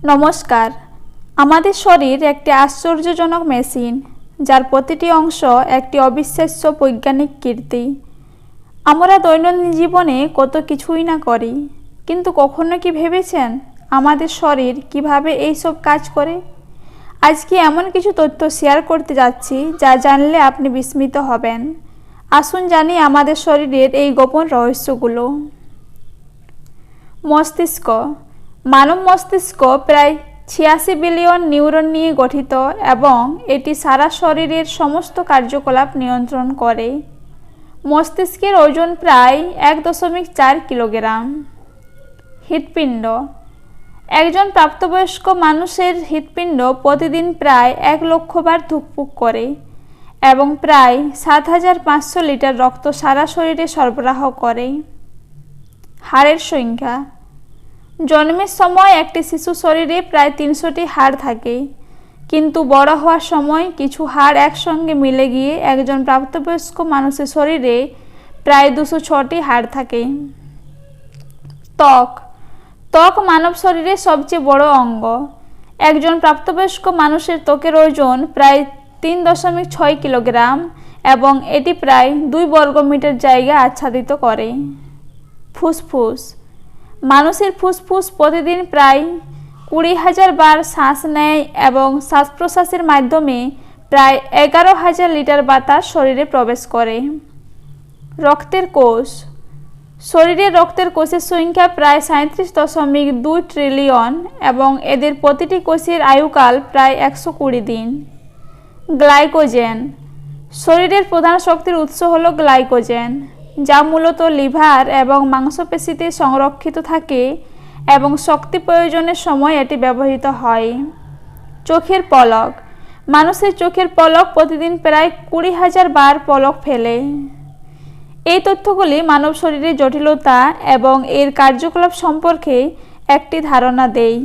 নমস্কার। আমাদের শরীর একটি আশ্চর্যজনক মেশিন, যার প্রতিটি অংশ একটি অবিশ্বাস্য বৈজ্ঞানিক কীর্তি। আমরা দৈনন্দিন জীবনে কত কিছুই না করি, কিন্তু কখনো কি ভেবেছেন আমাদের শরীর কিভাবে এইসব কাজ করে? আজকে এমন কিছু তথ্য শেয়ার করতে যাচ্ছি যা জানলে আপনি বিস্মিত হবেন। আসুন জানি আমাদের শরীরের এই গোপন রহস্যগুলো। মস্তিষ্ক। মানব মস্তিষ্ক প্রায় ৮৬ বিলিয়ন নিউরন নিয়ে গঠিত এবং এটি সারা শরীরের সমস্ত কার্যকলাপ নিয়ন্ত্রণ করে। মস্তিষ্কের ওজন প্রায় ১.৪ কিলোগ্রাম। হৃৎপিণ্ড। একজন প্রাপ্তবয়স্ক মানুষের হৃৎপিণ্ড প্রতিদিন প্রায় ১ লক্ষ বার ধুকপুক করে এবং প্রায় ৭৫০০ লিটার রক্ত সারা শরীরে সরবরাহ করে। হাড়ের সংখ্যা। জন্মের সময় একটি শিশু শরীরে প্রায় ৩০০টি হাড় থাকে, কিন্তু বড় হওয়ার সময় কিছু হাড় একসঙ্গে মিলে গিয়ে একজন প্রাপ্তবয়স্ক মানুষের শরীরে প্রায় ২০৬টি হাড় থাকে। ত্বক। ত্বক মানব শরীরের সবচেয়ে বড় অঙ্গ। একজন প্রাপ্তবয়স্ক মানুষের ত্বকের ওজন প্রায় ৩.৬ কিলোগ্রাম এবং এটি প্রায় ২ বর্গমিটার জায়গা আচ্ছাদিত করে। ফুসফুস। মানুষের ফুসফুস প্রতিদিন প্রায় ২০,০০০ বার শ্বাস নেয় এবং শ্বাস প্রশ্বাসের মাধ্যমে প্রায় ১১,০০০ লিটার বাতাস শরীরে প্রবেশ করে। রক্তের কোষ। শরীরের রক্তের কোষের সংখ্যা প্রায় ৩৭.২ ট্রিলিয়ন এবং এদের প্রতিটি কোষের আয়ুকাল প্রায় ১২০ দিন। গ্লাইকোজেন। শরীরের প্রধান শক্তির উৎস হল গ্লাইকোজেন, যা মূলত লিভার এবং মাংসপেশিতে সংরক্ষিত থাকে এবং শক্তি প্রয়োজনের সময় এটি ব্যবহৃত হয়। চোখের পলক। মানুষের চোখের পলক প্রতিদিন প্রায় ২০,০০০ বার পলক ফেলে। এই তথ্যগুলি মানব শরীরের জটিলতা এবং এর কার্যকলাপ সম্পর্কে একটি ধারণা দেয়।